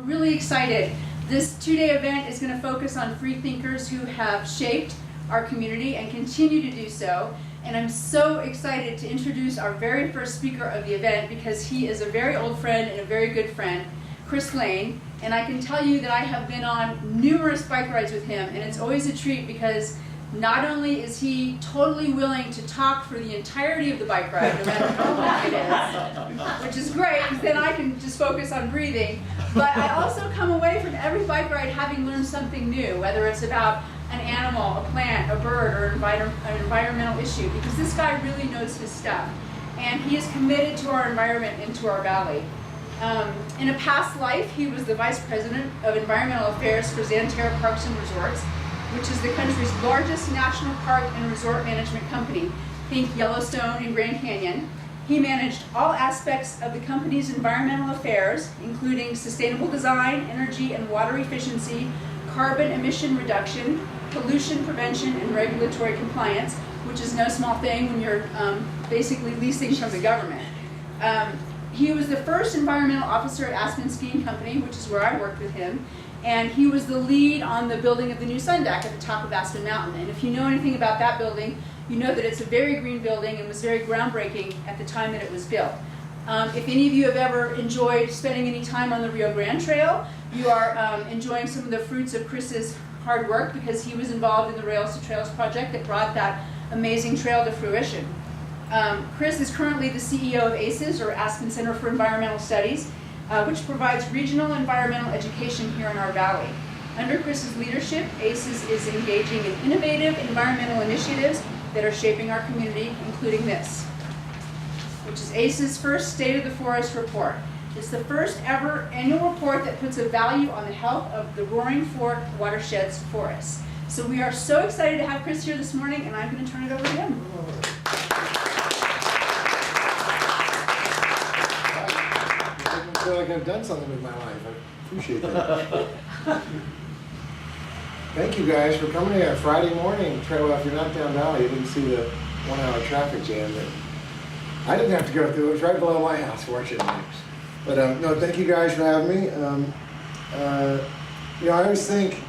really excited. This two-day event is going to focus on free thinkers who have shaped our community and continue to do so. And I'm so excited to introduce our very first speaker of the event because he is a very old friend and a very good friend, Chris Lane. And I can tell you that I have been on numerous bike rides with him, and it's always a treat because not only is he totally willing to talk for the entirety of the bike ride, no matter how long it is, which is great because then I can just focus on breathing, but I also come away from every bike ride having learned something new, whether it's about an animal, a plant, a bird, or an environmental issue, because this guy really knows his stuff. And he is committed to our environment and to our valley. In a past life, he was the Vice President of Environmental Affairs for Xanterra Parks and Resorts, which is the country's largest national park and resort management company. Think Yellowstone and Grand Canyon. He managed all aspects of the company's environmental affairs, including sustainable design, energy and water efficiency, carbon emission reduction, pollution prevention, and regulatory compliance, which is no small thing when you're basically leasing from the government. He was the first environmental officer at Aspen Skiing Company, which is where I worked with him, and he was the lead on the building of the new sun deck at the top of Aspen Mountain. And if you know anything about that building, you know that it's a very green building and was very groundbreaking at the time that it was built. If any of you have ever enjoyed spending any time on the Rio Grande Trail, you are enjoying some of the fruits of Chris's hard work because he was involved in the Rails to Trails project that brought that amazing trail to fruition. Chris is currently the CEO of ACES, or Aspen Center for Environmental Studies, which provides regional environmental education here in our valley. Under Chris's leadership, ACES is engaging in innovative environmental initiatives that are shaping our community, including this, which is ACES' first State of the Forest report. It's the first ever annual report that puts a value on the health of the Roaring Fork watershed's forests. So we are so excited to have Chris here this morning, and I'm going to turn it over to him. I feel like I've done something with my life. I appreciate that. Thank you guys for coming here Friday morning. Well, if you're not down valley, you didn't see the 1 hour traffic jam that I didn't have to go through. It was right below my house, fortunately. But no, thank you guys for having me. You know, I always think,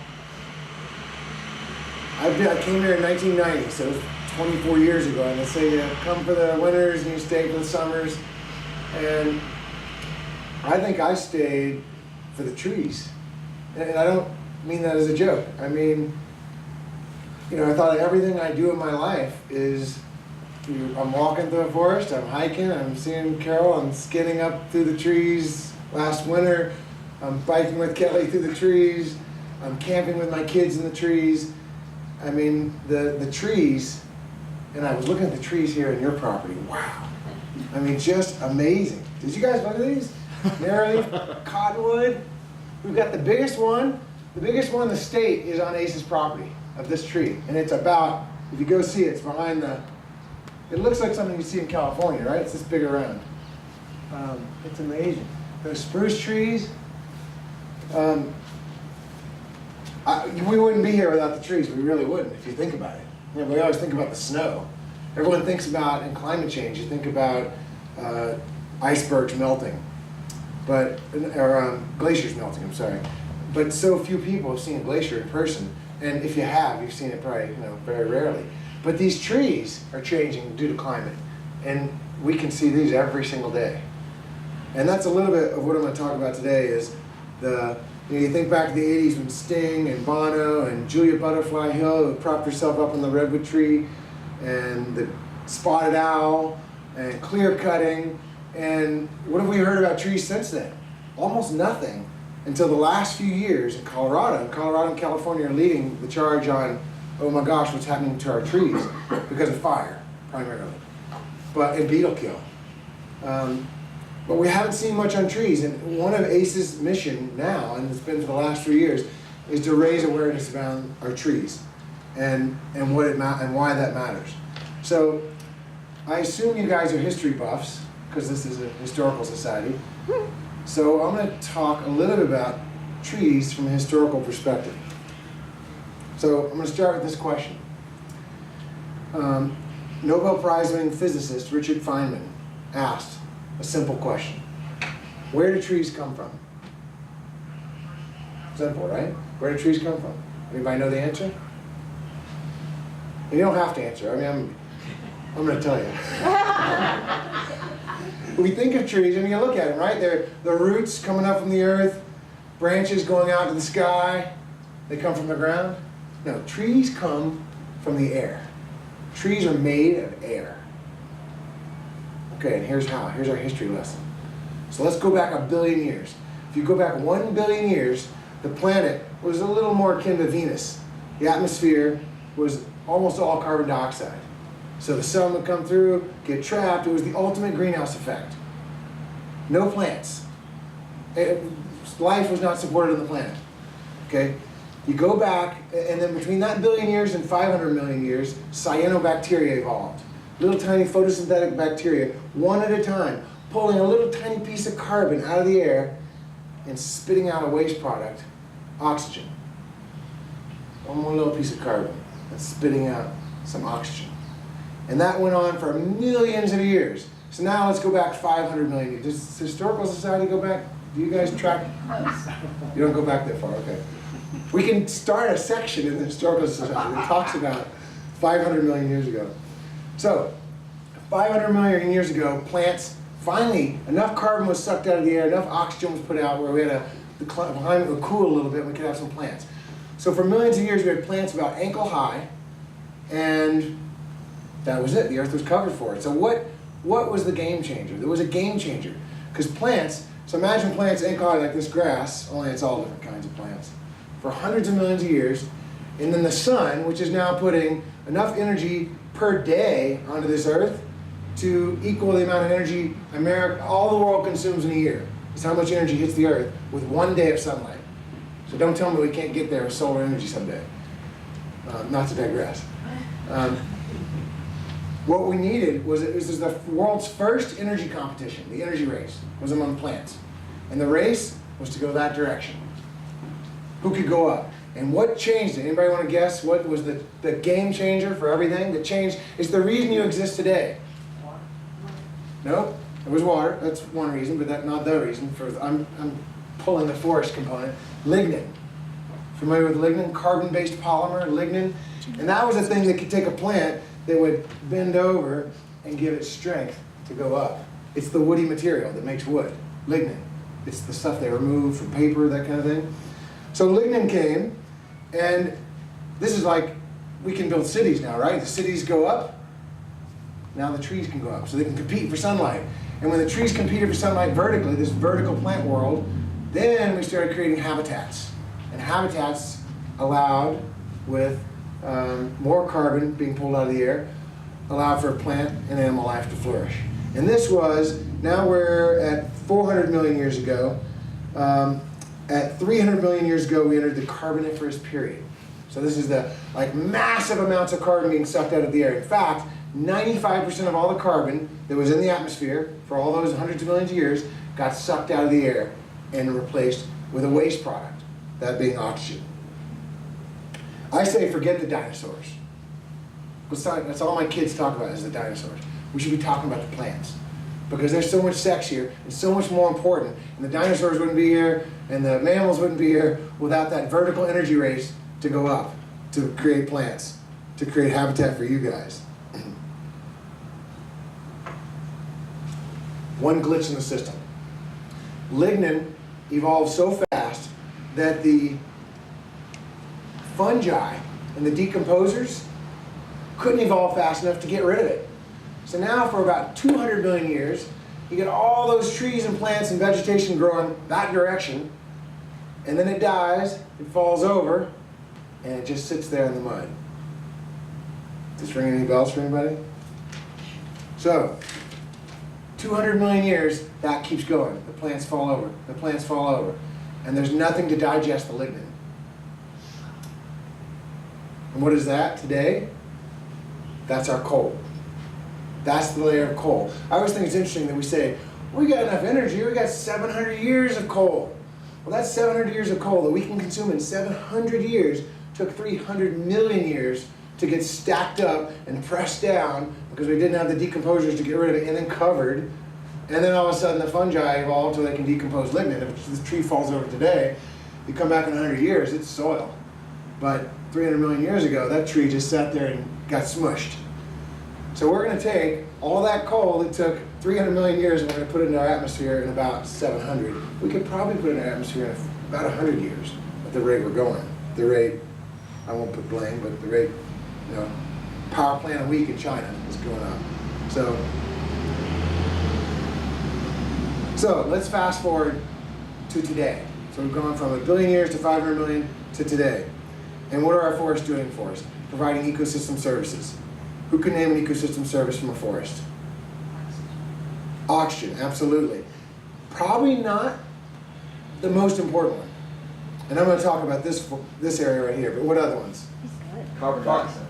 I came here in 1990, so it was 24 years ago, and they say you come for the winters and you stay for the summers. And I think I stayed for the trees. And I don't mean that as a joke. I mean, you know, I thought everything I do in my life is, I'm walking through the forest, I'm hiking, I'm seeing Carol, I'm skinning up through the trees last winter, I'm biking with Kelly through the trees, I'm camping with my kids in the trees. I mean, the trees, and I was looking at the trees here in your property, wow. I mean, just amazing. Did you guys look at these? Narrowleaf, cottonwood. We've got the biggest one in the state is on Ace's property of this tree. And it's about, if you go see it, it's behind the, it looks like something you see in California, right? It's this big around. It's amazing. Those spruce trees, we wouldn't be here without the trees. We really wouldn't, if you think about it. You know, we always think about the snow. Everyone thinks about, in climate change, you think about icebergs melting, but, or glaciers melting, I'm sorry. But so few people have seen a glacier in person. And if you have, you've seen it probably, you know, very rarely. But these trees are changing due to climate. And we can see these every single day. And that's a little bit of what I'm going to talk about today is the, you know, you think back to the 80s when Sting and Bono and Julia Butterfly Hill who propped herself up on the redwood tree, and the spotted owl, and clear cutting. And what have we heard about trees since then? Almost nothing until the last few years in Colorado. And Colorado and California are leading the charge on, oh my gosh, what's happening to our trees because of fire, primarily, but and beetle kill. But we haven't seen much on trees. And one of ACE's mission now, and it's been for the last 3 years, is to raise awareness around our trees and what it and why that matters. So I assume you guys are history buffs, because this is a historical society. So I'm going to talk a little bit about trees from a historical perspective. So I'm going to start with this question. Nobel Prize-winning physicist Richard Feynman asked a simple question. Where do trees come from? Simple, right? Where do trees come from? Anybody know the answer? You don't have to answer. I mean, I'm going to tell you. We think of trees, and you look at them, right? They're the roots coming up from the earth, branches going out to the sky. They come from the ground. No, trees come from the air. Trees are made of air. Okay, and here's how. Here's our history lesson. So let's go back 1 billion years. If you go back 1 billion years, the planet was a little more akin to Venus. The atmosphere was almost all carbon dioxide. So the sun would come through, get trapped. It was the ultimate greenhouse effect. No plants. Life was not supported on the planet. Okay? You go back, and then between that billion years and 500 million years, cyanobacteria evolved. Little tiny photosynthetic bacteria, one at a time, pulling a little tiny piece of carbon out of the air and spitting out a waste product, oxygen. One more little piece of carbon and spitting out some oxygen. And that went on for millions of years. So now let's go back 500 million years. Does the Historical Society go back? Do you guys track? You don't go back that far, okay. We can start a section in the Historical Society that talks about 500 million years ago. So, 500 million years ago, plants, finally, enough carbon was sucked out of the air, enough oxygen was put out where we had the climate would cool a little bit and we could have some plants. So for millions of years, we had plants about ankle high, and that was it. The earth was covered for it. So what was the game changer? There was a game changer. Because plants, so imagine plants ankle high like this grass, only it's all different kinds of plants, for hundreds of millions of years, and then the sun, which is now putting enough energy per day onto this earth to equal the amount of energy all the world consumes in a year. It's how much energy hits the earth with 1 day of sunlight. So don't tell me we can't get there with solar energy someday. Not to digress. What we needed was the world's first energy competition. The energy race was among plants. And the race was to go that direction. Who could go up? And what changed it? Anybody want to guess what was the game changer for everything? The change is the reason you exist today. Water. No, it was water. That's one reason, but that's not the reason. I'm pulling the forest component. Lignin. Familiar with lignin? Carbon-based polymer, lignin. And that was a thing that could take a plant that would bend over and give it strength to go up. It's the woody material that makes wood. Lignin. It's the stuff they remove from paper, that kind of thing. So lignin came, and this is like, we can build cities now, right? The cities go up, now the trees can go up, so they can compete for sunlight. And when the trees competed for sunlight vertically, this vertical plant world, then we started creating habitats. And habitats allowed, with more carbon being pulled out of the air, allowed for plant and animal life to flourish. And this was, now we're at 400 million years ago. At 300 million years ago, we entered the Carboniferous period. So this is the massive amounts of carbon being sucked out of the air. In fact, 95% of all the carbon that was in the atmosphere for all those hundreds of millions of years got sucked out of the air and replaced with a waste product, that being oxygen. I say forget the dinosaurs. That's all my kids talk about is the dinosaurs. We should be talking about the plants. Because there's so much sexier and so much more important. And the dinosaurs wouldn't be here, and the mammals wouldn't be here without that vertical energy race to go up, to create plants, to create habitat for you guys. One glitch in the system. Lignin evolved so fast that the fungi and the decomposers couldn't evolve fast enough to get rid of it. So now for about 200 million years, you get all those trees and plants and vegetation growing that direction, and then it dies, it falls over, and it just sits there in the mud. Does this ring any bells for anybody? So, 200 million years, that keeps going. The plants fall over, the plants fall over, and there's nothing to digest the lignin. And what is that today? That's our coal. That's the layer of coal. I always think it's interesting that we say, we got enough energy, we got 700 years of coal. Well, that's 700 years of coal that we can consume in 700 years. Took 300 million years to get stacked up and pressed down because we didn't have the decomposers to get rid of it, and then covered. And then all of a sudden the fungi evolved so they can decompose lignin. If the tree falls over today, You come back in 100 years, it's soil. But 300 million years ago, that tree just sat there and got smushed. So we're going to take all that coal that took 300 million years and we're going to put it in our atmosphere in about 700. We could probably put it in our atmosphere in about 100 years at the rate we're going. The rate, I won't put blame, but the rate, you know, power plant a week in China is going up. So let's fast forward to today. So we've gone from 1 billion years to 500 million to today. And what are our forests doing for us? Providing ecosystem services. Who can name an ecosystem service from a forest? Oxygen, absolutely. Probably not the most important one. And I'm going to talk about this area right here, but what other ones? Carbon dioxide.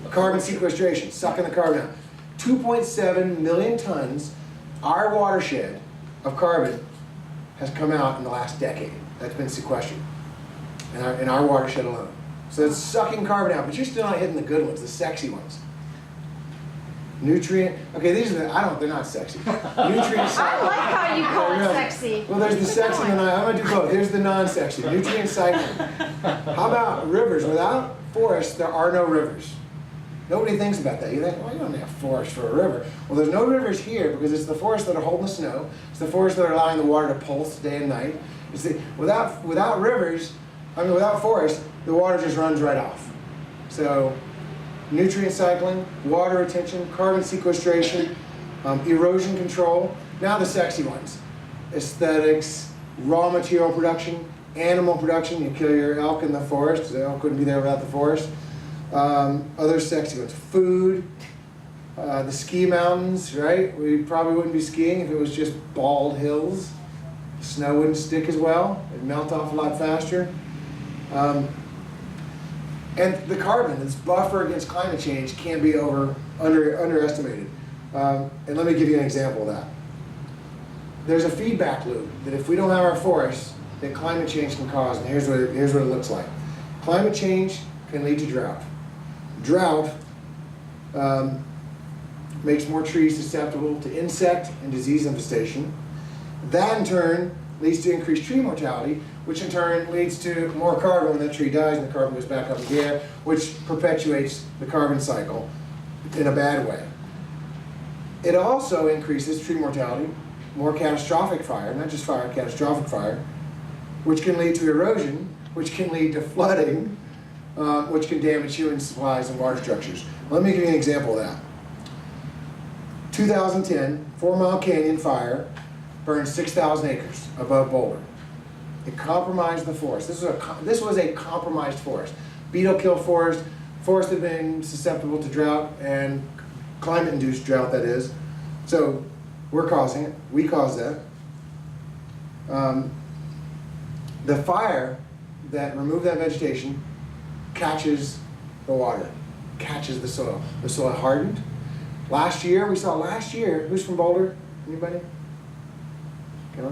Carbon sequestration, sucking the carbon out. 2.7 million tons, our watershed of carbon has come out in the last decade. That's been sequestered in our watershed alone. So it's sucking carbon out, but you're still not hitting the good ones, the sexy ones. Nutrient, okay, these are they're not sexy. Nutrient cycling. I like how you call it sexy. Well, there's the sexy and I'm going to do both. Here's the non-sexy, nutrient cycling. How about rivers? Without forests, there are no rivers. Nobody thinks about that. You think, well, you don't have forest for a river. Well, there's no rivers here because it's the forests that are holding the snow. It's the forests that are allowing the water to pulse day and night. Without rivers, without forests, the water just runs right off. So, nutrient cycling, water retention, carbon sequestration, erosion control. Now the sexy ones. Aesthetics, raw material production, animal production. You kill your elk in the forest. The elk wouldn't be there without the forest. Other sexy ones. Food, the ski mountains, right? We probably wouldn't be skiing if it was just bald hills. The snow wouldn't stick as well. It'd melt off a lot faster. And the carbon, this buffer against climate change, can't be underestimated. And let me give you an example of that. There's a feedback loop that if we don't have our forests, then climate change can cause, and here's what it looks like. Climate change can lead to drought. Drought makes more trees susceptible to insect and disease infestation. That in turn leads to increased tree mortality, which in turn leads to more carbon when that tree dies and the carbon goes back up in the air, which perpetuates the carbon cycle in a bad way. It also increases tree mortality, more catastrophic fire, not just fire, catastrophic fire, which can lead to erosion, which can lead to flooding, which can damage human supplies and water structures. Let me give you an example of that. 2010, 4 Mile Canyon fire burned 6,000 acres above Boulder. It compromised the forest. This was a compromised forest. Beetle kill forest. Forest had been susceptible to drought and climate-induced drought, that is. So we're causing it. We caused that. The fire that removed that vegetation catches the water, catches the soil. The soil hardened. We saw last year, who's from Boulder? Anybody?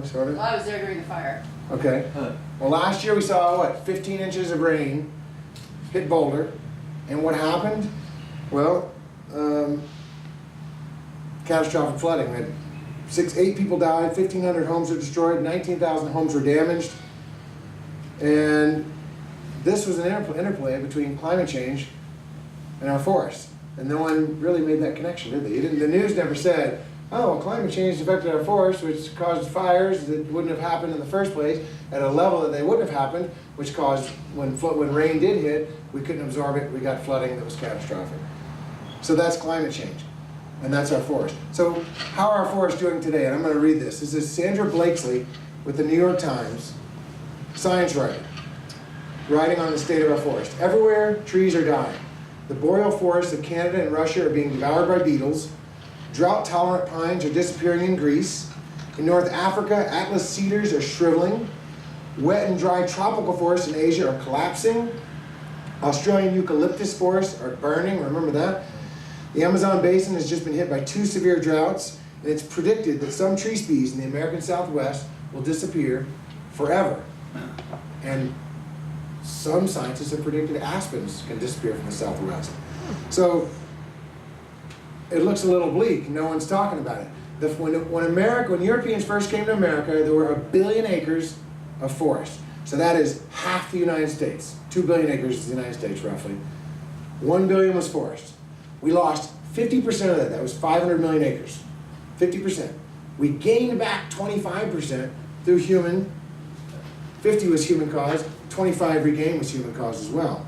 Sort of? Well, I was there during the fire. Okay. Well, last year we saw, 15 inches of rain hit Boulder. And what happened? Well, catastrophic flooding. We had 8 people died, 1,500 homes were destroyed, 19,000 homes were damaged. And this was an interplay between climate change and our forests. And no one really made that connection, did they? The news never said, oh, well, climate change affected our forests, which caused fires that wouldn't have happened in the first place at a level that they wouldn't have happened, which caused, when rain did hit, we couldn't absorb it, we got flooding that was catastrophic. So that's climate change, and that's our forest. So how are our forests doing today? And I'm going to read this. This is Sandra Blakesley with the New York Times, science writer, writing on the state of our forest. Everywhere, trees are dying. The boreal forests of Canada and Russia are being devoured by beetles. Drought-tolerant pines are disappearing in Greece. In North Africa, Atlas cedars are shriveling. Wet and dry tropical forests in Asia are collapsing. Australian eucalyptus forests are burning, remember that? The Amazon basin has just been hit by 2 severe droughts, and it's predicted that some tree species in the American Southwest will disappear forever. And some scientists have predicted aspens can disappear from the Southwest. So it looks a little bleak. No one's talking about it. When Europeans first came to America, there were 1 billion acres of forest. So that is half the United States. 2 billion acres is the United States, roughly. 1 billion was forest. We lost 50% of that. That was 500 million acres. 50%. We gained back 25% through human. 50 was human caused. 25 regained was human caused as well.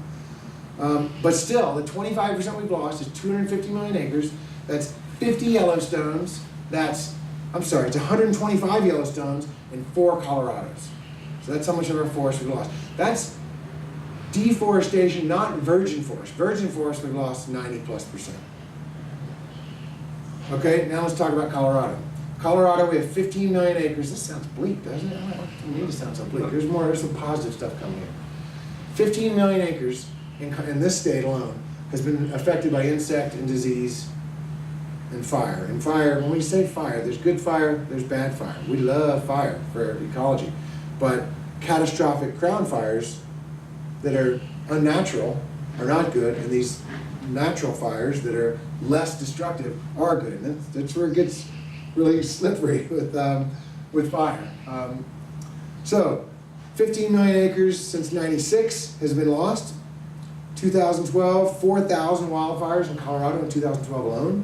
But still, the 25% we've lost is 250 million acres. That's 50 Yellowstones. It's 125 Yellowstones and 4 Colorados. So that's how much of our forest we've lost. That's deforestation, not virgin forest. Virgin forest we've lost 90+%. Okay, now let's talk about Colorado. Colorado, we have 15 million acres. This sounds bleak, doesn't it? I don't need to sound so bleak. There's some positive stuff coming here. 15 million acres in this state alone has been affected by insect and disease and fire. And fire, when we say fire, there's good fire, there's bad fire. We love fire for ecology. But catastrophic crown fires that are unnatural are not good, and these natural fires that are less destructive are good. And that's where it gets really slippery with fire. So 15 million acres since '96 has been lost. 2012, 4,000 wildfires in Colorado in 2012 alone.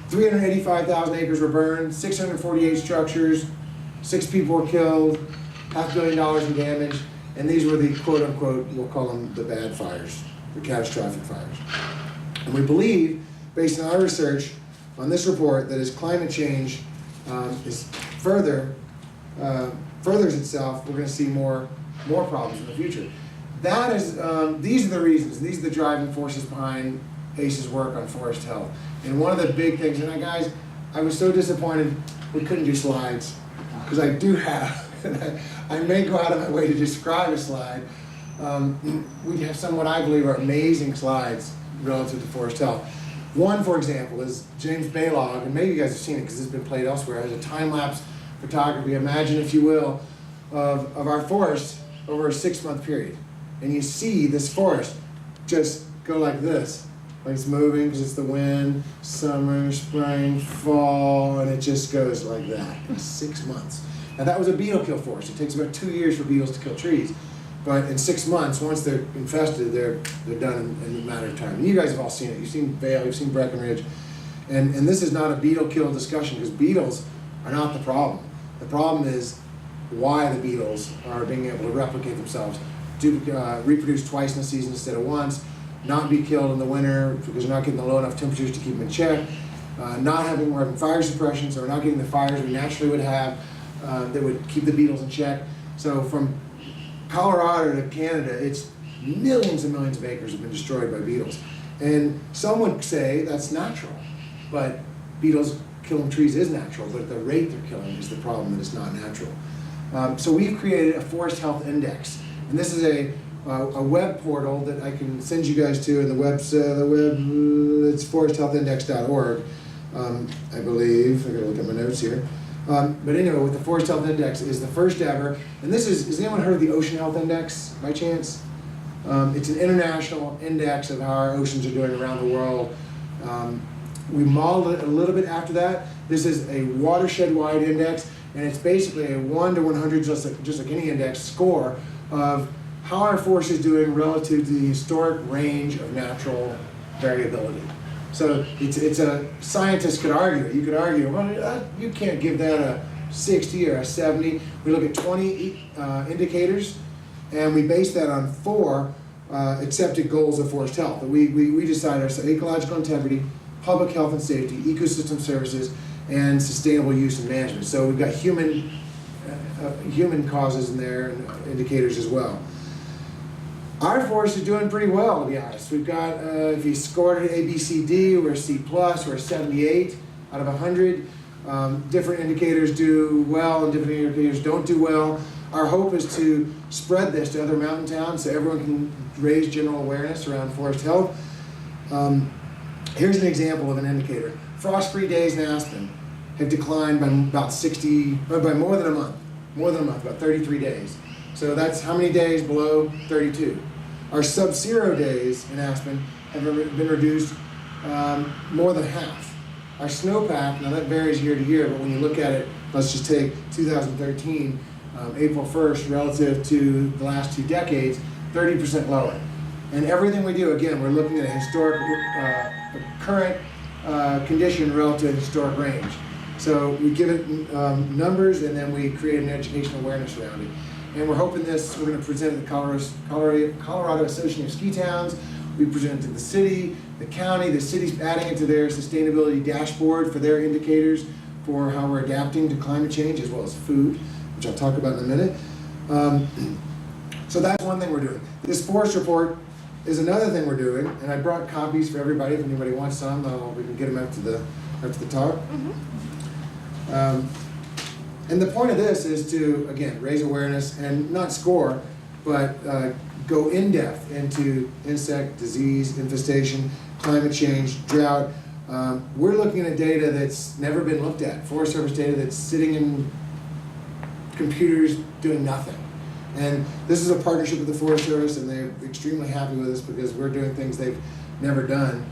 385,000 acres were burned, 648 structures, 6 people were killed, $500 million in damage, and these were the quote-unquote, we'll call them the bad fires, the catastrophic fires. And we believe, based on our research on this report, that as climate change furthers itself, we're going to see more problems in the future. That is, these are the reasons, these are the driving forces behind ACE's work on forest health. And one of the big things, and guys, I was so disappointed we couldn't do slides, because I do have, and I may go out of my way to describe a slide. We have some what I believe are amazing slides relative to forest health. One, for example, is James Baylog, and maybe you guys have seen it because it's been played elsewhere, as a time-lapse photography, imagine if you will, of our forest over a 6-month period. And you see this forest just go like this. Like it's moving because it's the wind, summer, spring, fall, and it just goes like that in 6 months. Now that was a beetle kill forest. It takes about 2 years for beetles to kill trees. But in 6 months, once they're infested, they're done in a matter of time. And you guys have all seen it. You've seen Vale, you've seen Breckenridge. And this is not a beetle kill discussion, because beetles are not the problem. The problem is why the beetles are being able to replicate themselves, to reproduce twice in a season instead of once, not be killed in the winter because they're not getting the low enough temperatures to keep them in check, not having fire suppression, so we're not getting the fires we naturally would have that would keep the beetles in check. So from Colorado to Canada, it's millions and millions of acres have been destroyed by beetles. And some would say that's natural, but beetles killing trees is natural, but at the rate they're killing is the problem, that it's not natural. So we've created a forest health index, and this is a web portal that I can send you guys to, and it's foresthealthindex.org, I believe. I gotta look at my notes here. But anyway, with the Forest Health Index is the first ever, and this is, has anyone heard of the Ocean Health Index by chance? It's an international index of how our oceans are doing around the world. We modeled it a little bit after that. This is a watershed-wide index, and it's basically a 1 to 100, just like any index, score of how our forest is doing relative to the historic range of natural variability. So it's a, scientists could argue it. You could argue, well, you can't give that a 60 or a 70. We look at 20 indicators, and we base that on 4 accepted goals of forest health. We decide our ecological integrity, public health and safety, ecosystem services, and sustainable use and management. So we've got human causes in there and indicators as well. Our forest is doing pretty well, to be honest. We've got, if you scored it A, B, C, D, we're C+, we're 78 out of 100. Different indicators do well and different indicators don't do well. Our hope is to spread this to other mountain towns so everyone can raise general awareness around forest health. Here's an example of an indicator. Frost-free days in Aspen have declined by about by more than a month, about 33 days. So that's how many days below 32. Our sub-zero days in Aspen have been reduced more than half. Our snowpack, now that varies year to year, but when you look at it, let's just take 2013, April 1st relative to the last 2 decades, 30% lower. And everything we do, again, we're looking at a historic, current condition relative to historic range. So we give it numbers, and then we create an educational awareness around it. And we're hoping we're going to present it to the Colorado Association of Ski Towns. We present it to the city, the county. The city's adding it to their sustainability dashboard for their indicators for how we're adapting to climate change, as well as food, which I'll talk about in a minute. So that's one thing we're doing. This forest report is another thing we're doing, and I brought copies for everybody. If anybody wants some, we can get them after the talk. And the point of this is to, again, raise awareness and not score, but go in depth into insect disease, infestation, climate change, drought. We're looking at data that's never been looked at, Forest Service data that's sitting in computers doing nothing. And this is a partnership with the Forest Service, and they're extremely happy with us because we're doing things they've never done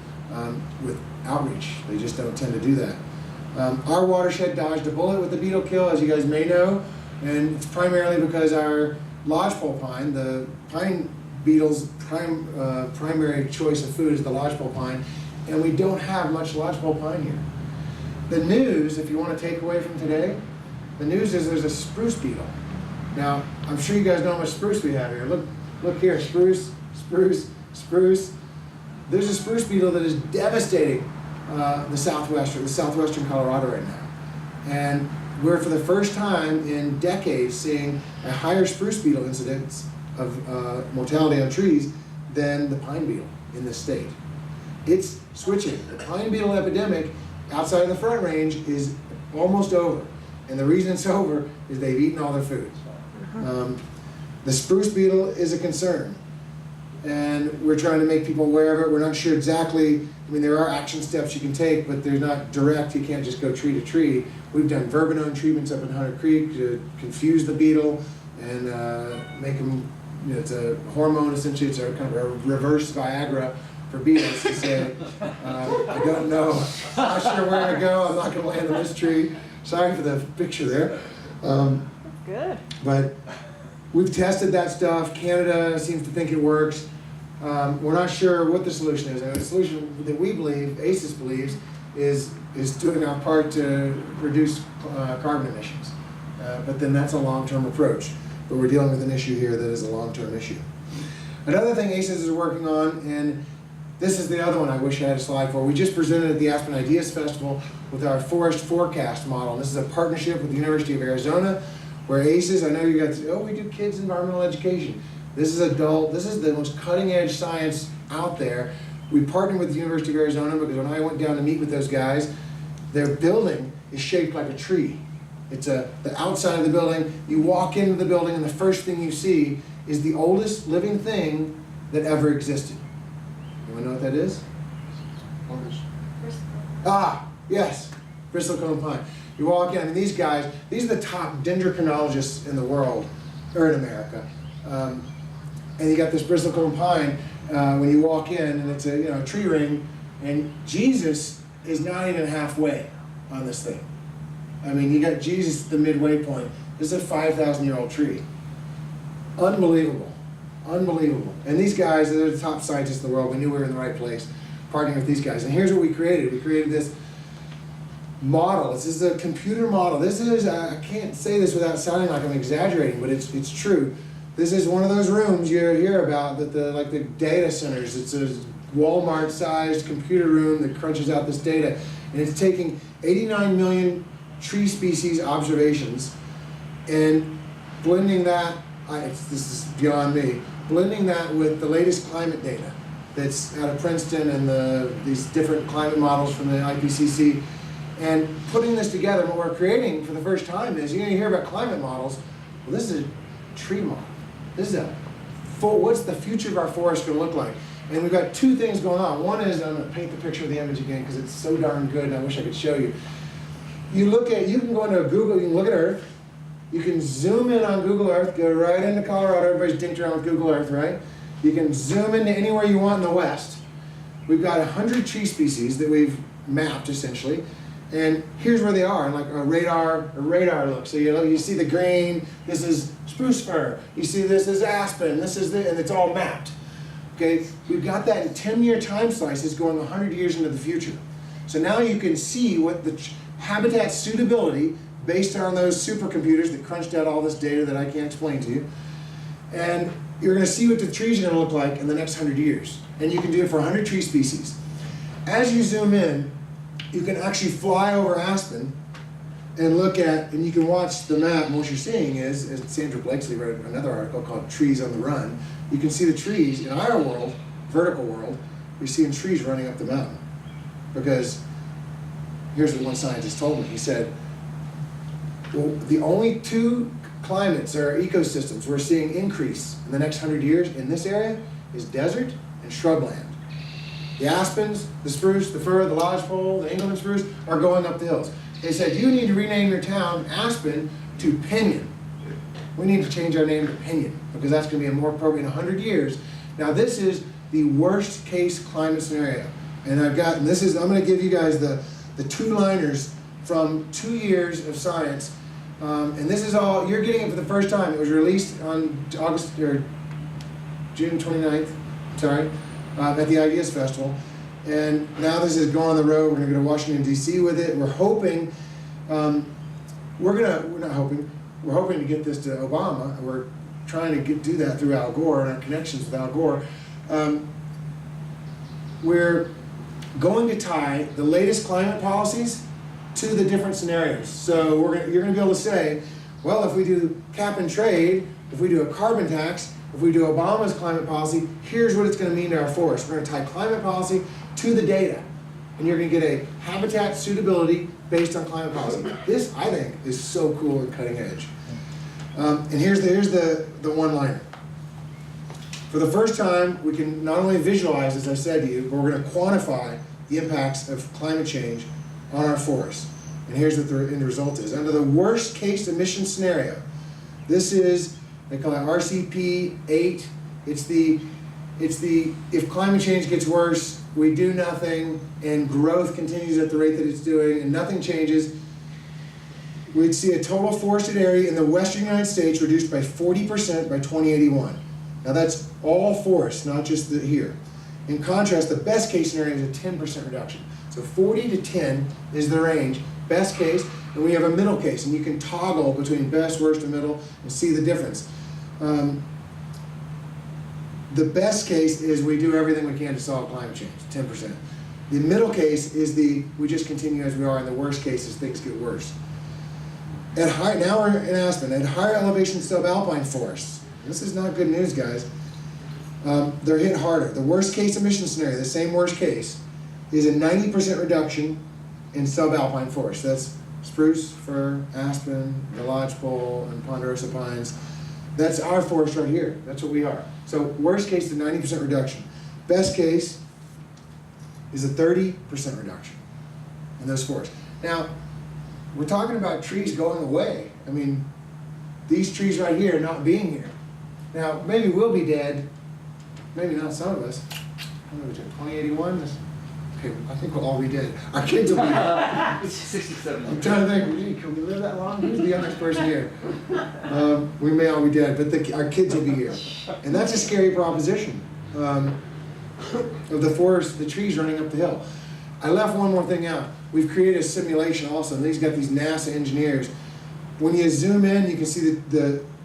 with outreach. They just don't tend to do that. Our watershed dodged a bullet with the beetle kill, as you guys may know, and it's primarily because our lodgepole pine, the pine beetle's primary choice of food is the lodgepole pine, and we don't have much lodgepole pine here. The news, if you want to take away from today, the news is there's a spruce beetle. Now, I'm sure you guys know how much spruce we have here. Look here, spruce, spruce, spruce. There's a spruce beetle that is devastating the southwestern Colorado right now. And we're for the first time in decades seeing a higher spruce beetle incidence of mortality on trees than the pine beetle in this state. It's switching. The pine beetle epidemic outside of the Front Range is almost over. And the reason it's over is they've eaten all their food. The spruce beetle is a concern, and we're trying to make people aware of it. We're not sure exactly, I mean, there are action steps you can take, but they're not direct. You can't just go tree to tree. We've done verbenone treatments up in Hunter Creek to confuse the beetle and make them, you know, it's a hormone essentially, it's a kind of a reverse Viagra for beetles to say, I don't know, I'm not sure where to go, I'm not going to land on this tree. Sorry for the picture there. Good. But we've tested that stuff. Canada seems to think it works. We're not sure what the solution is. And the solution that we believe, ACES believes, is doing our part to reduce carbon emissions. But then that's a long-term approach. But we're dealing with an issue here that is a long-term issue. Another thing ACES is working on, and this is the other one I wish I had a slide for. We just presented at the Aspen Ideas Festival with our forest forecast model. This is a partnership with the University of Arizona, where ACES, I know you guys, we do kids environmental education. This is adult, this is the most cutting edge science out there. We partnered with the University of Arizona because when I went down to meet with those guys, their building is shaped like a tree. It's the outside of the building. You walk into the building and the first thing you see is the oldest living thing that ever existed. Anyone know what that is? Ah, yes, bristlecone pine. You walk in, I mean, these guys, these are the top dendrochronologists in the world, or in America. And you got this bristlecone pine when you walk in, and it's a tree ring, and Jesus is not even halfway on this thing. I mean, you got Jesus at the midway point. This is a 5,000-year-old tree. Unbelievable, unbelievable. And these guys, they're the top scientists in the world. We knew we were in the right place, partnering with these guys. And here's what we created. We created this model. This is a computer model. This is, I can't say this without sounding like I'm exaggerating, but it's true. This is one of those rooms you hear about, that like the data centers. It's a Walmart-sized computer room that crunches out this data. And it's taking 89 million tree species observations and blending that, this is beyond me, blending that with the latest climate data that's out of Princeton and these different climate models from the IPCC. And putting this together, what we're creating for the first time is, you hear about climate models, well, this is a tree model. This is what's the future of our forest going to look like? And we've got two things going on. One is, I'm going to paint the picture of the image again because it's so darn good and I wish I could show you. You can go into Google, you can look at Earth, you can zoom in on Google Earth, go right into Colorado, everybody's dinked around with Google Earth, right? You can zoom into anywhere you want in the West. We've got 100 tree species that we've mapped essentially, And here's where they are, like a radar look. So you see the grain, this is spruce fir. You see this is aspen, this is and it's all mapped. Okay, we've got that in 10-year time slices going 100 years into the future. So now you can see what the habitat suitability based on those supercomputers that crunched out all this data that I can't explain to you. And you're going to see what the trees are going to look like in the next 100 years. And you can do it for 100 tree species. As you zoom in, you can actually fly over Aspen and look at, and you can watch the map, and what you're seeing is, as Sandra Blakesley wrote another article called Trees on the Run, you can see the trees in our world, vertical world, you're seeing trees running up the mountain. Because here's what one scientist told me. He said, well, the only two climates or ecosystems we're seeing increase in the next 100 years in this area is desert and shrubland. The aspens, the spruce, the fir, the lodgepole, the England spruce are going up the hills. They said, you need to rename your town Aspen to Pinyon. We need to change our name to Pinyon because that's going to be more appropriate in 100 years. Now this is the worst case climate scenario. And I'm going to give you guys the two-liners from 2 years of science. And this is all, you're getting it for the first time. It was released on June 29th, at the Ideas Festival. And now this is going on the road. We're going to go to Washington, D.C. with it. We're hoping, we're hoping to get this to Obama. And we're trying to do that through Al Gore and our connections with Al Gore. We're going to tie the latest climate policies to the different scenarios. So you're going to be able to say, well, if we do cap and trade, if we do a carbon tax, if we do Obama's climate policy, here's what it's going to mean to our forests. We're going to tie climate policy to the data. And you're going to get a habitat suitability based on climate policy. This, I think, is so cool and cutting edge. And here's the one-liner. For the first time, we can not only visualize, as I said to you, but we're going to quantify the impacts of climate change on our forests. And here's what the end result is. Under the worst case emission scenario, this is, they call it RCP 8. It's the if climate change gets worse, we do nothing, and growth continues at the rate that it's doing, and nothing changes, we'd see a total forested area in the western United States reduced by 40% by 2081. Now that's all forests, not just here. In contrast, the best case scenario is a 10% reduction. So 40 to 10 is the range, best case, and we have a middle case, and you can toggle between best, worst, and middle and see the difference. The best case is we do everything we can to solve climate change, 10%. The middle case is we just continue as we are, and the worst case is things get worse. Now we're in Aspen, at higher elevation subalpine forests. This is not good news, guys. They're hit harder. The worst case emission scenario, the same worst case, is a 90% reduction in subalpine forests. That's spruce, fir, aspen, the lodgepole, and ponderosa pines. That's our forest right here. That's what we are. So worst case is a 90% reduction. Best case is a 30% reduction in those forests. Now, we're talking about trees going away. I mean, these trees right here not being here. Now, maybe we'll be dead. Maybe not some of us. 2081? Okay, I think we'll all be dead. Our kids will be here. 67. I'm trying to think, can we live that long? Who's the youngest person here? We may all be dead, but our kids will be here. And that's a scary proposition of the forest, the trees running up the hill. I left one more thing out. We've created a simulation also, and these got these NASA engineers. When you zoom in, you can see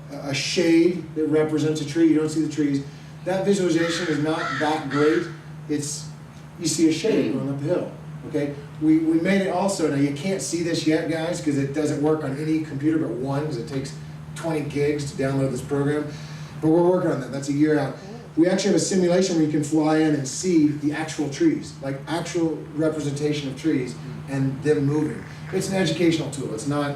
a shade that represents a tree. You don't see the trees. That visualization is not that great. You see a shade going up the hill. Okay, we made it also. Now you can't see this yet, guys, because it doesn't work on any computer but one, because it takes 20 gigs to download this program. But we're working on that. That's a year out. We actually have a simulation where you can fly in and see the actual trees, like actual representation of trees and them moving. It's an educational tool. It's not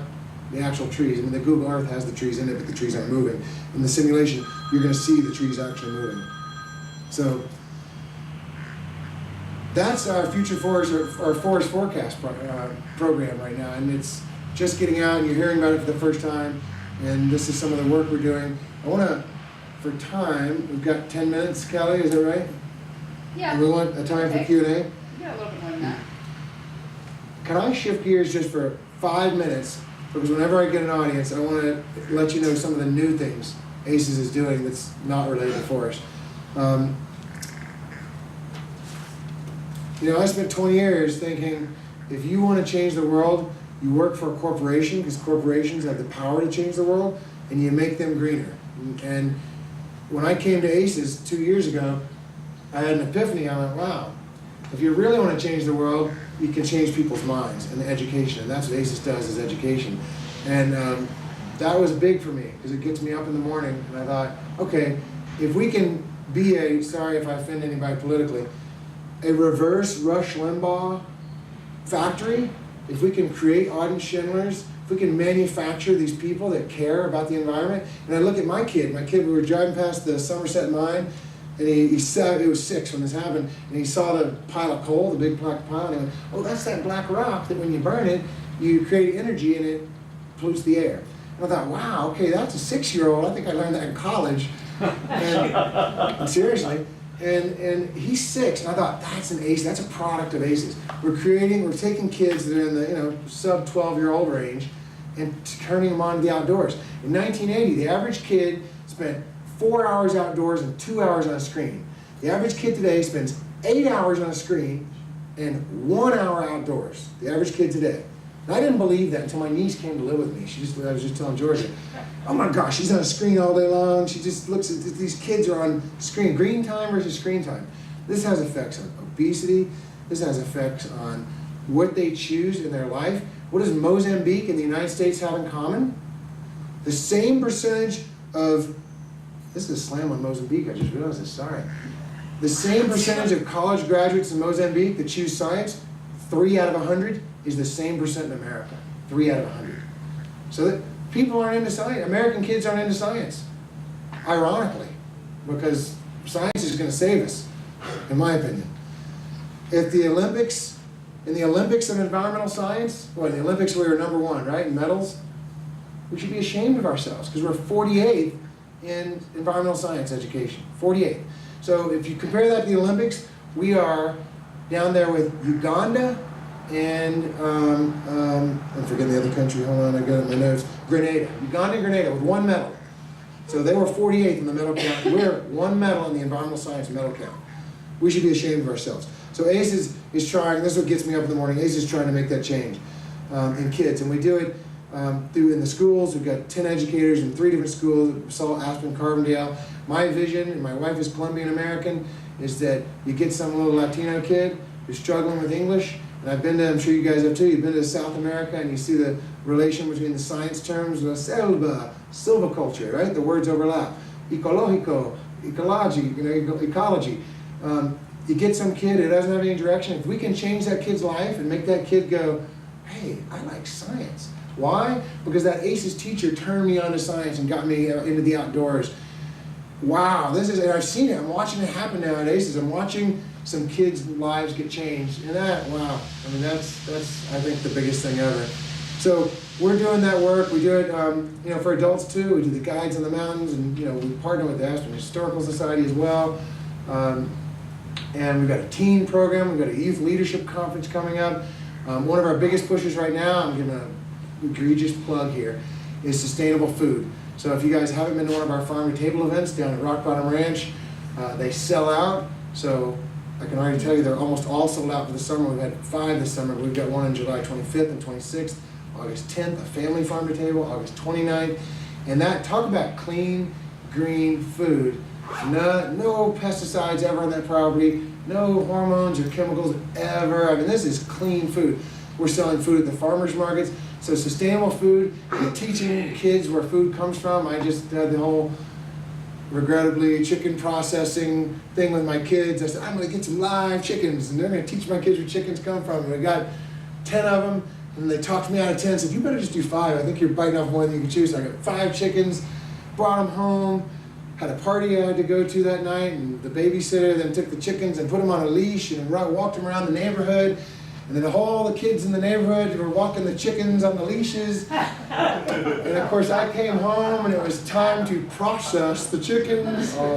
the actual trees. I mean, the Google Earth has the trees in it, but the trees aren't moving. In the simulation, you're going to see the trees actually moving. So that's our future forest, our forest forecast program right now, and it's just getting out. And you're hearing about it for the first time, and this is some of the work we're doing. I want to, for time, we've got 10 minutes, Kelly. Is that right? Yeah. And we want a time for Q&A. Yeah, a little bit more than that. can I shift gears just for 5 minutes? Because whenever I get an audience, I want to let you know some of the new things ACES is doing that's not related to forest. I spent 20 years thinking, if you want to change the world, you work for a corporation, because corporations have the power to change the world, and you make them greener. And when I came to ACES 2 years ago, I had an epiphany. I went, wow, if you really want to change the world, you can change people's minds and education, and that's what ACES does, is education. And that was big for me, because it gets me up in the morning, and I thought, okay, if we can be a, sorry if I offend anybody politically, a reverse Rush Limbaugh factory, if we can create audience Schindlers, if we can manufacture these people that care about the environment. And I look at my kid, we were driving past the Somerset mine, and he said, it was 6 when this happened, and he saw the pile of coal, the big black pile, and he went, oh, that's that black rock that when you burn it, you create energy and it pollutes the air. And I thought, wow, okay, that's a 6-year-old, I think I learned that in college. And seriously. And he's 6, and I thought, that's an ACE, that's a product of ACES. We're taking kids that are in the sub 12-year-old range and turning them on to the outdoors. In 1980, the average kid spent 4 hours outdoors and 2 hours on a screen. The average kid today spends 8 hours on a screen and 1 hour outdoors. The average kid today. And I didn't believe that until my niece came to live with me. I was just telling Georgia, oh my gosh, she's on a screen all day long. She just looks at these kids are on screen. Green time versus screen time. This has effects on obesity. This has effects on what they choose in their life. What does Mozambique and the United States have in common? The same percentage of, this is a slam on Mozambique, I just realized this, sorry. The same percentage of college graduates in Mozambique that choose science, 3 out of 100, is the same percent in America, 3 out of 100. So that people aren't into science, American kids aren't into science, ironically, because science is going to save us, in my opinion. If the Olympics, in the Olympics of environmental science, in the Olympics we were #1, right, in medals, we should be ashamed of ourselves, because we're 48th in environmental science education, 48th. So if you compare that to the Olympics, we are down there with Uganda and, I'm forgetting the other country, hold on, I got it in my notes, Grenada. Uganda and Grenada with 1 medal. So they were 48th in the medal count. We're 1 medal in the environmental science medal count. We should be ashamed of ourselves. So ACES is trying, this is what gets me up in the morning, ACES is trying to make that change in kids. And we do it through in the schools. We've got 10 educators in 3 different schools, Salt, Aspen, Carbondale. My vision, and my wife is Colombian American, is that you get some little Latino kid who's struggling with English. And I've been to, I'm sure you guys have too, you've been to South America and you see the relation between the science terms, la selva, silviculture, right? The words overlap. Ecologico, ecology, ecology. You get some kid who doesn't have any direction. If we can change that kid's life and make that kid go, hey, I like science. Why? Because that ACES teacher turned me on to science and got me into the outdoors. Wow, this is, and I've seen it, I'm watching it happen now at ACES. I'm watching some kids' lives get changed, and that, wow, I mean, that's I think the biggest thing ever. So we're doing that work. We do it, for adults too. We do the guides in the mountains, and we partner with the Aspen Historical Society as well. And we've got a teen program. We've got a youth leadership conference coming up. One of our biggest pushes right now, I'm giving an egregious plug here, is sustainable food. So if you guys haven't been to one of our farm to table events down at Rock Bottom Ranch, they sell out. So I can already tell you they're almost all sold out for the summer. We've had 5 this summer. We've got one on July 25th and 26th, August 10th, a family farm to table, August 29th. And that, talk about clean, green food. No pesticides ever on that property, no hormones or chemicals ever. I mean, this is clean food. We're selling food at the farmers markets. So sustainable food, and teaching kids where food comes from. I just had the whole, regrettably, chicken processing thing with my kids. I said, I'm going to get some live chickens, and they're going to teach my kids where chickens come from. And I got 10 of them, and they talked me out of 10, said, you better just do 5. I think you're biting off more than you can chew. So I got 5 chickens, brought them home, had a party I had to go to that night, and the babysitter then took the chickens and put them on a leash and walked them around the neighborhood. And then all the kids in the neighborhood were walking the chickens on the leashes. And of course I came home and it was time to process the chickens. Oh,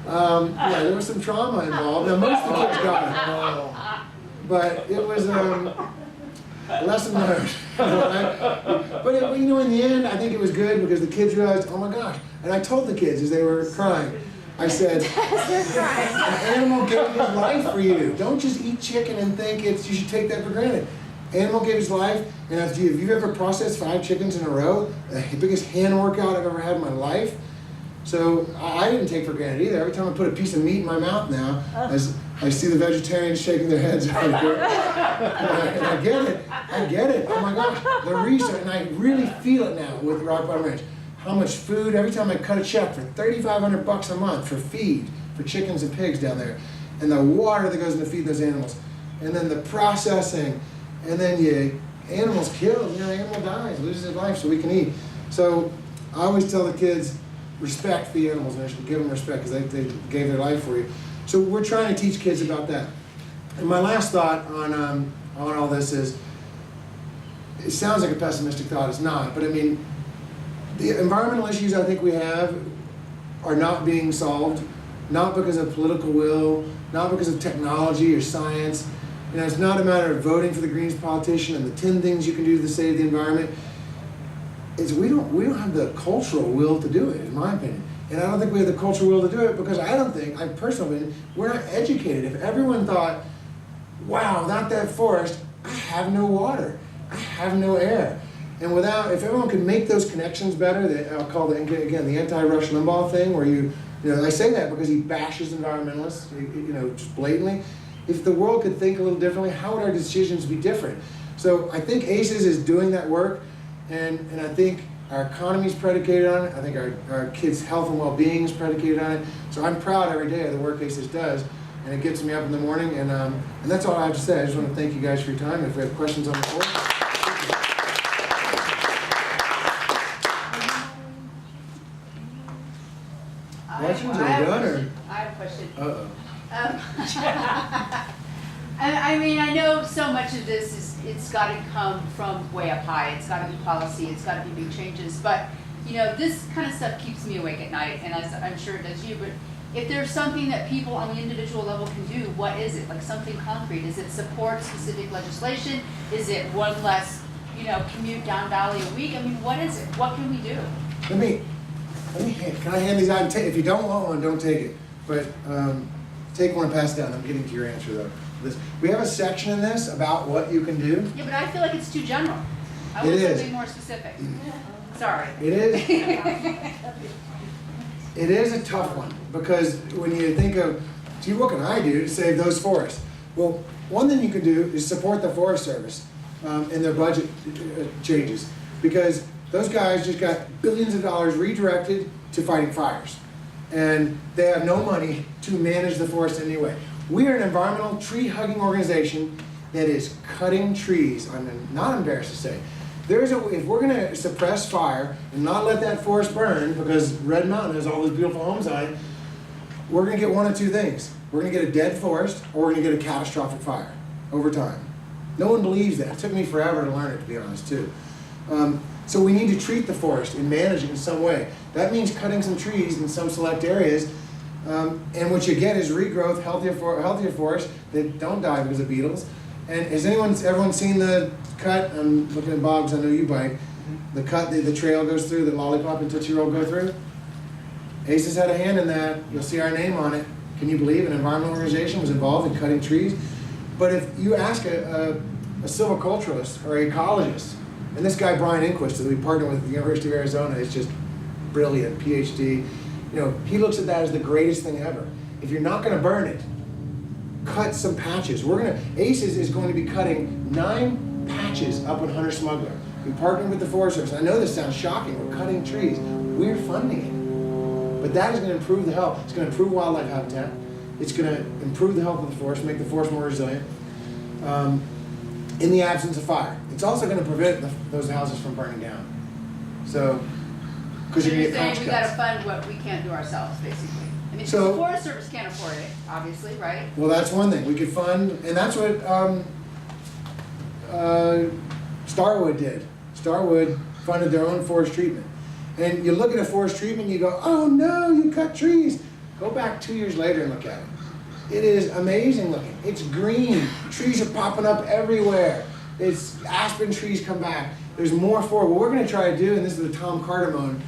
no. Yeah, there was some trauma involved. Now most of the kids got it. But it was, Lesson learned. But you know, in the end, I think it was good because the kids realized, oh my gosh. And I told the kids as they were crying, I said, an animal gave his life for you. Don't just eat chicken and think you should take that for granted. Animal gave his life, and if you've ever processed 5 chickens in a row, the biggest hand workout I've ever had in my life. So I didn't take for granted either. Every time I put a piece of meat in my mouth now, as I see the vegetarians shaking their heads over here, and I get it. Oh my gosh, the research, and I really feel it now with Rock Bottom Ranch. How much food, every time I cut a check for $3,500 a month for feed, for chickens and pigs down there, and the water that goes in to feed those animals, and then the processing, and then animals killed, animal dies, loses his life so we can eat. So I always tell the kids, respect the animals, and I should give them respect because they gave their life for you. So we're trying to teach kids about that. And my last thought on all this is, it sounds like a pessimistic thought, it's not, but I mean, the environmental issues I think we have are not being solved, not because of political will, not because of technology or science. It's not a matter of voting for the Greens politician and the 10 things you can do to save the environment. We don't have the cultural will to do it, in my opinion. And I don't think we have the cultural will to do it because I personally, we're not educated. If everyone thought, wow, without that forest, I have no water, I have no air. And if everyone could make those connections better, I'll call the anti-Rush Limbaugh thing, where I say that because he bashes environmentalists, just blatantly. If the world could think a little differently, how would our decisions be different? So I think ACES is doing that work, and I think our economy is predicated on it. I think our kids' health and well-being is predicated on it. So I'm proud every day of the work ACES does, and it gets me up in the morning, and that's all I have to say. I just want to thank you guys for your time. If we have questions on the floor. Questions are we done, or? I have a question. Uh-oh. I mean, I know so much of this it's got to come from way up high. It's got to be policy. It's got to be big changes. But this kind of stuff keeps me awake at night, and I'm sure it does you. But if there's something that people on the individual level can do, what is it? Like something concrete? Is it support specific legislation? Is it one less, commute down Valley a week? I mean, what is it? What can we do? Can I hand these out? If you don't want one, don't take it. But take one and pass it down. I'm getting to your answer though. We have a section in this about what you can do. Yeah, but I feel like it's too general. I want something more specific. Sorry. It is. It is a tough one because when you think of, gee, what can I do to save those forests? Well, one thing you can do is support the Forest Service in their budget changes, because those guys just got billions of dollars redirected to fighting fires, and they have no money to manage the forest in any way. We are an environmental tree-hugging organization that is cutting trees. I'm not embarrassed to say. If we're going to suppress fire and not let that forest burn, because Red Mountain has all those beautiful homes on it, we're going to get one of two things. We're going to get a dead forest, or we're going to get a catastrophic fire over time. No one believes that. It took me forever to learn it, to be honest, too. So we need to treat the forest and manage it in some way. That means cutting some trees in some select areas, and what you get is regrowth, healthier forests that don't die because of beetles. And has everyone seen the cut? I'm looking at Bob because I know you bike. The cut the trail goes through, that Lollipop and Tootsie Roll go through? ACES had a hand in that. You'll see our name on it. Can you believe an environmental organization was involved in cutting trees? But if you ask a silviculturalist or ecologist, and this guy Brian Inquist that we partner with at the University of Arizona is just brilliant, PhD. He looks at that as the greatest thing ever. If you're not going to burn it, cut some patches. ACES is going to be cutting 9 patches up on Hunter Smuggler. We partnered with the Forest Service. I know this sounds shocking. We're cutting trees. We're funding it. But that is going to improve the health. It's going to improve wildlife habitat. It's going to improve the health of the forest, make the forest more resilient. In the absence of fire. It's also going to prevent those houses from burning down. So, because you're going to get saying we got to fund what we can't do ourselves, basically. I mean, the Forest Service can't afford it, obviously, right? Well, that's one thing. We could fund, and that's what Starwood did. Starwood funded their own forest treatment. And you look at a forest treatment, you go, oh no, you cut trees. Go back 2 years later and look at it. It is amazing looking. It's green. Trees are popping up everywhere. It's aspen trees come back. There's more for it. What we're going to try to do, and this is the Tom Cardamone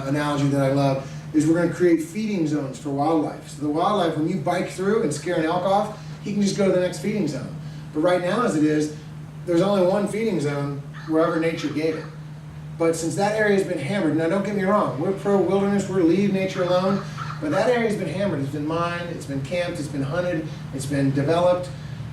analogy that I love, is we're going to create feeding zones for wildlife. So the wildlife, when you bike through and scare an elk off, he can just go to the next feeding zone. But right now, as it is, there's only one feeding zone wherever nature gave it. But since that area has been hammered, now don't get me wrong, we're pro-wilderness, we're leave nature alone, but that area has been hammered, it's been mined, it's been camped, it's been hunted, it's been developed.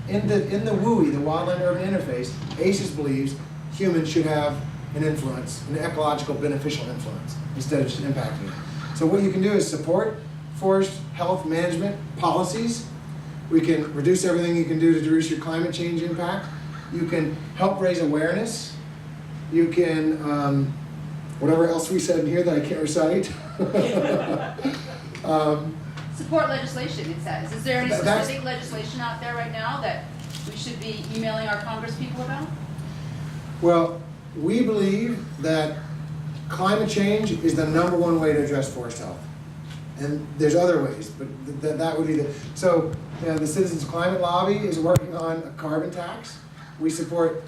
In the WUI, the wildland-urban interface, ACES believes humans should have an influence, an ecological beneficial influence, instead of just impacting it. So what you can do is support forest health management policies. We can reduce everything you can do to reduce your climate change impact. You can help raise awareness. You can, whatever else we said in here that I can't recite. Support legislation, it says. Is there any specific legislation out there right now that we should be emailing our Congress people about? Well, we believe that climate change is the #1 way to address forest health. And there's other ways, but that would be the... So, the Citizens Climate Lobby is working on a carbon tax. We support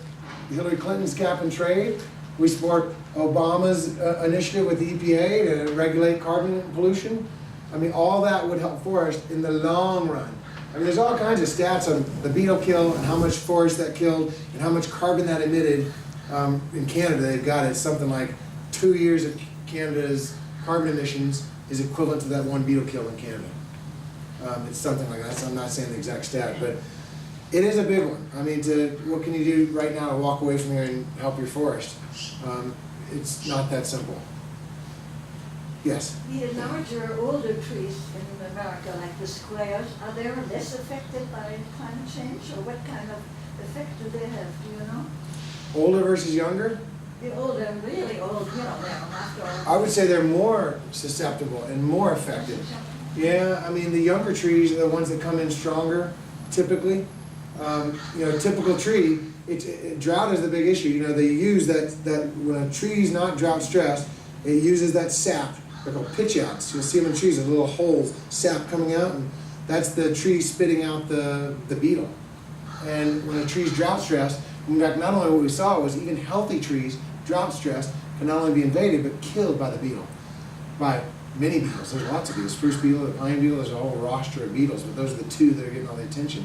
Hillary Clinton's cap and trade. We support Obama's initiative with the EPA to regulate carbon pollution. I mean, all that would help forest in the long run. I mean, there's all kinds of stats on the beetle kill and how much forest that killed and how much carbon that emitted. In Canada, they've got it something like 2 years of Canada's carbon emissions is equivalent to that one beetle kill in Canada. It's something like that. So I'm not saying the exact stat, but it is a big one. I mean, what can you do right now to walk away from here and help your forest? It's not that simple. Yes? The larger, older trees in America, like the squares, are they less affected by climate change, or what kind of effect do they have? Do you know? Older versus younger? The older, really old, you know, now after all. I would say they're more susceptible and more affected. Yeah, I mean, the younger trees are the ones that come in stronger, typically. Typical tree, drought is the big issue. You know, they use that when a tree is not drought stressed, it uses that sap. They're called pitch outs. You'll see them in trees, there's little holes, sap coming out, and that's the tree spitting out the beetle. And when a tree's drought stressed, in fact, not only what we saw was even healthy trees, drought stressed, can not only be invaded, but killed by the beetle. By many beetles. There's lots of beetles. Spruce beetle, the pine beetle, there's a whole roster of beetles, but those are the two that are getting all the attention.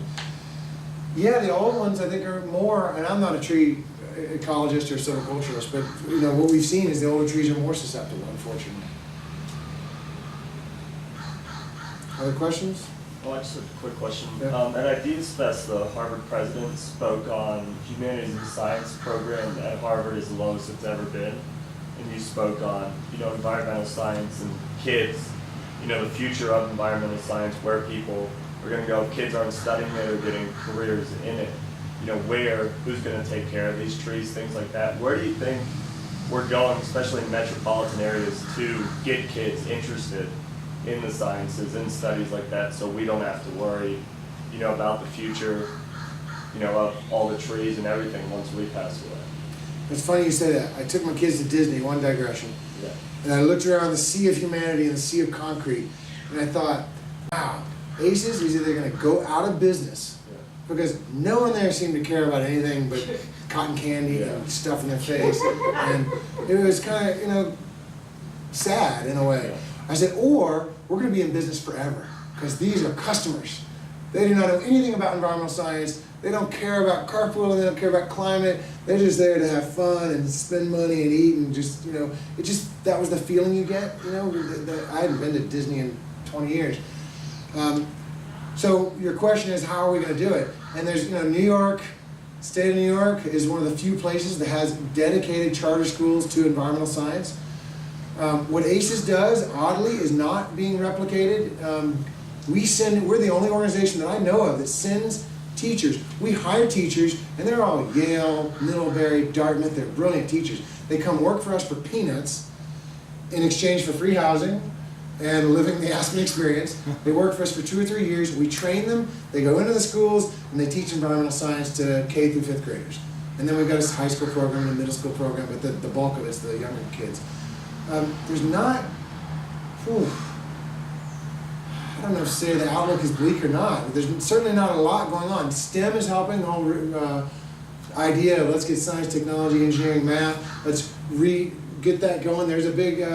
Yeah, the old ones I think are more, and I'm not a tree ecologist or silviculturist, but what we've seen is the older trees are more susceptible, unfortunately. Other questions? Well, just a quick question. Yeah. At Ideas Fest, the Harvard president spoke on humanities and science program at Harvard is the lowest it's ever been. And you spoke on, environmental science and kids, the future of environmental science, where people are going to go. Kids aren't studying it or getting careers in it. Who's going to take care of these trees, things like that. Where do you think we're going, especially in metropolitan areas, to get kids interested in the sciences and studies like that, so we don't have to worry, about the future, of all the trees and everything once we pass away? It's funny you say that. I took my kids to Disney, one digression, Yeah. and I looked around the sea of humanity and the sea of concrete, and I thought, wow, ACES is either going to go out of business, because no one there seemed to care about anything but cotton candy and stuff in their face, and it was kind of, sad in a way. I said, or we're going to be in business forever, because these are customers. They do not know anything about environmental science. They don't care about carpooling. They don't care about climate. They're just there to have fun and spend money and eat and just, that was the feeling you get, I hadn't been to Disney in 20 years. So your question is, how are we going to do it? And there's, New York, state of New York is one of the few places that has dedicated charter schools to environmental science. What ACES does, oddly, is not being replicated. We're the only organization that I know of that sends teachers. We hire teachers, and they're all Yale, Middlebury, Dartmouth. They're brilliant teachers. They come work for us for peanuts in exchange for free housing and living the Aspen experience. They work for us for 2 or 3 years. We train them. They go into the schools, and they teach environmental science to K through 5th graders. And then we've got a high school program and a middle school program, but the bulk of it's the younger kids. There's not, I don't know if say the outlook is bleak or not. There's certainly not a lot going on. STEM is helping. idea of let's get science, technology, engineering, math, let's get that going. There's a big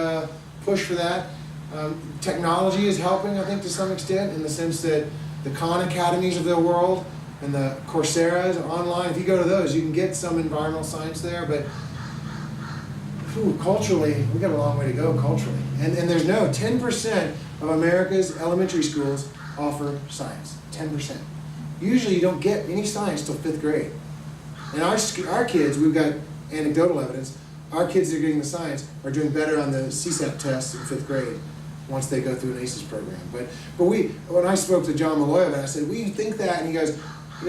push for that. Technology is helping, I think, to some extent, in the sense that the Khan Academies of the world and the Coursera's online, if you go to those, you can get some environmental science there, but culturally, we got a long way to go culturally. And there's 10% of America's elementary schools offer science, 10%. Usually you don't get any science till 5th grade. And our kids, we've got anecdotal evidence, our kids that are getting the science are doing better on the CSAT tests in 5th grade once they go through an ACES program. But when I spoke to John Malloy about it, I said, "Well, you think that?" And he goes,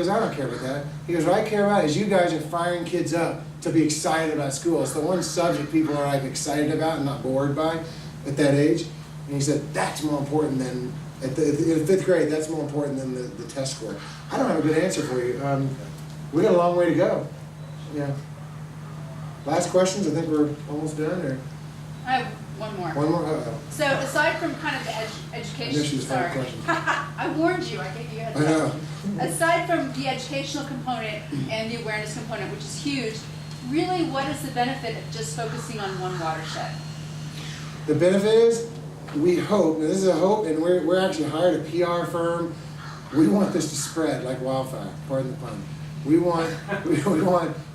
"I don't care about that." He goes, "What I care about is you guys are firing kids up to be excited about school. It's the one subject people are like excited about and not bored by at that age." And he said, "That's more important than, in 5th grade, that's more important than the test score." I don't have a good answer for you. We got a long way to go. Yeah. Last questions? I think we're almost done, or? I have one more. One more? Uh-oh. So aside from kind of the I education, knew she was five questions. I warned you, I gave you a heads I know. up. Aside from the educational component and the awareness component, which is huge, really what is the benefit of just focusing on one watershed? The benefit is, we hope, and this is a hope, and we're actually hired a PR firm. We want this to spread like wildfire, pardon the pun. We want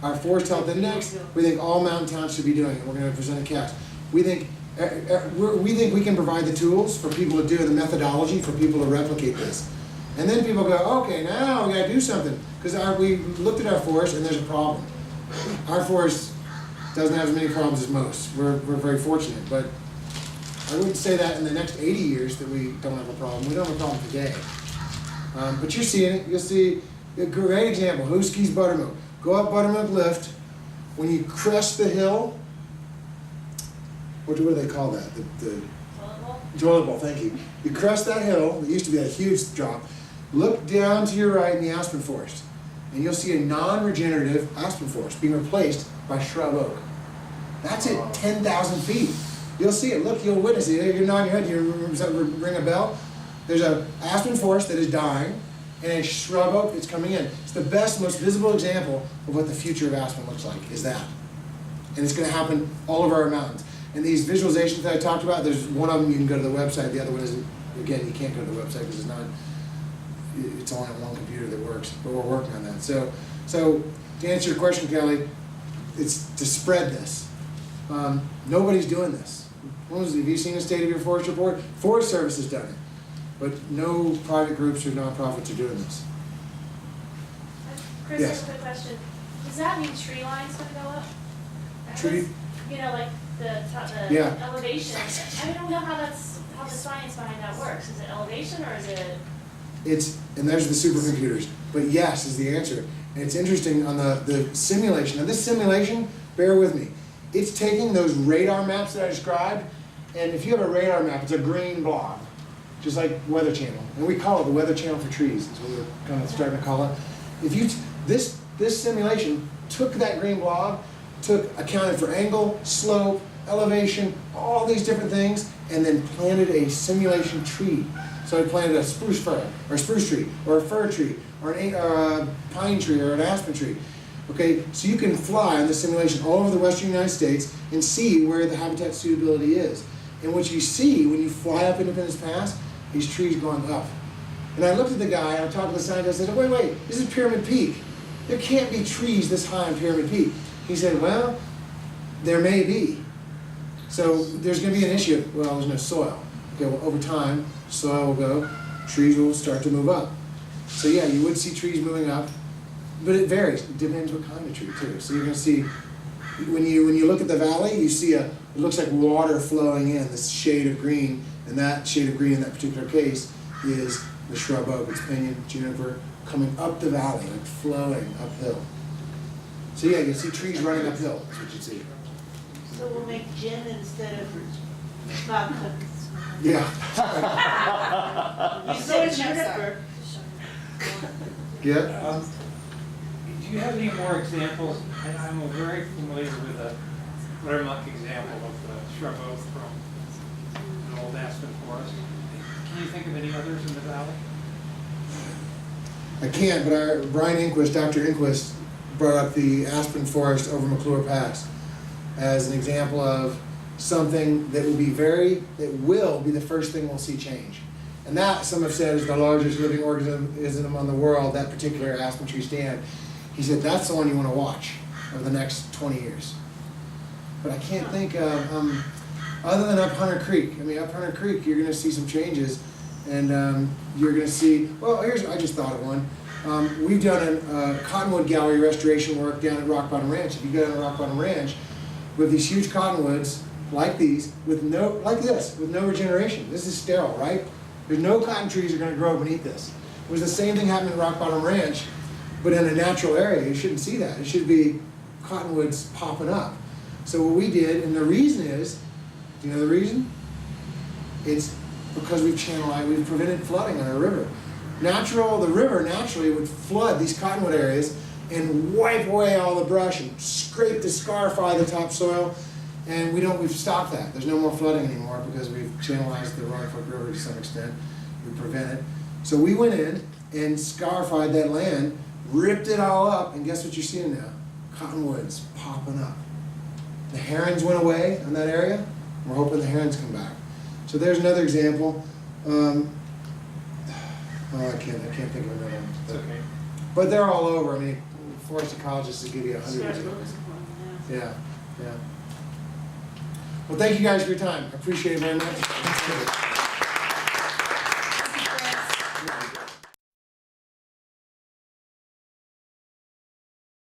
our Forest Health Index. We think all mountain towns should be doing it. We're going to present a cast. We think we can provide the tools for people to do the methodology for people to replicate this. And then people go, okay, now we got to do something. Because we looked at our forest and there's a problem. Our forest doesn't have as many problems as most. We're very fortunate. But I wouldn't say that in the next 80 years that we don't have a problem. We don't have a problem today. But you're seeing it. You'll see a great example. Who skis Buttermilk? Go up Buttermilk Lift. When you crest the hill, what do they call that? The toilet bowl, thank you. You crest that hill, it used to be a huge drop. Look down to your right in the aspen forest, and you'll see a non-regenerative aspen forest being replaced by shrub oak. That's at 10,000 feet. You'll see it. Look, you'll witness it. You're nodding your head. Does that ring a bell? There's an aspen forest that is dying, and a shrub oak that's coming in. It's the best, most visible example of what the future of aspen looks like, is that. And it's going to happen all over our mountains. And these visualizations that I talked about, there's one of them you can go to the website, the other one isn't. Again, you can't go to the website because it's only on one computer that works, but we're working on that. So to answer your question, Kelly, it's to spread this. Nobody's doing this. Have you seen the State of Your Forest report? Forest Service has done it, but no private groups or nonprofits are doing this. Chris, Yes. I have a quick question. Does that mean tree line's gonna go up? Tree? You know, like the Yeah. elevation. I don't know how the science behind that works. Is it elevation or is it? And there's the supercomputers. But yes is the answer. And it's interesting on the simulation. Now this simulation, bear with me, it's taking those radar maps that I described, and if you have a radar map, it's a green blob, just like Weather Channel. And we call it the Weather Channel for trees, is what we're kind of starting to call it. If you, this simulation took that green blob, accounted for angle, slope, elevation, all these different things, and then planted a simulation tree. So I planted a spruce fir, or a spruce tree, or a fir tree, or a pine tree, or an aspen tree. Okay, so you can fly on the simulation all over the western United States and see where the habitat suitability is. And what you see when you fly up Independence Pass, these trees going up. And I looked at the guy, and I talked to the scientist, and I said, wait, this is Pyramid Peak. There can't be trees this high on Pyramid Peak. He said, well, there may be. So there's going to be an issue. Well, there's no soil. Okay, well, over time, soil will go, trees will start to move up. So yeah, you would see trees moving up, but it varies. It depends what kind of tree too. So you're going to see, when you look at the valley, you see it looks like water flowing in, this shade of green, and that shade of green in that particular case is the shrub oak, it's pinyon, juniper, coming up the valley, like flowing uphill. So yeah, you see trees running uphill, that's what you see. So we'll make gin instead of vodka. Yeah. You said juniper. Yeah? Do you have any more examples? And I'm very familiar with the Buttermilk example of the shrub oak from an old aspen forest. Can you think of any others in the valley? I can't, but Dr. Inquist brought up the aspen forest over McClure Pass as an example of something that will be the first thing we'll see change. And that, some have said, is the largest living organism on the world, that particular aspen tree stand. He said, that's the one you want to watch over the next 20 years. But I can't think of, other than up Hunter Creek. I mean, up Hunter Creek, you're going to see some changes. And you're going to see, well, I just thought of one. We've done a cottonwood gallery restoration work down at Rock Bottom Ranch. If you go down to Rock Bottom Ranch, with these huge cottonwoods, like these, with no regeneration. This is sterile, right? There's no cotton trees are going to grow beneath this. It was the same thing happening at Rock Bottom Ranch, but in a natural area. You shouldn't see that. It should be cottonwoods popping up. So what we did, and the reason is, do you know the reason? It's because we've prevented flooding on our river. The river naturally would flood these cottonwood areas and wipe away all the brush and scrape the scarify the topsoil. And we've stopped that. There's no more flooding anymore because we've channelized the Roanoke River to some extent. We prevent it. So we went in and scarified that land, ripped it all up, and guess what you're seeing now? Cottonwoods popping up. The herons went away in that area. We're hoping the herons come back. So there's another example. I can't think of another one. It's okay. But they're all over. I mean, forest ecologists will give you 100 examples. Yeah. Well, thank you guys for your time. I appreciate it very much.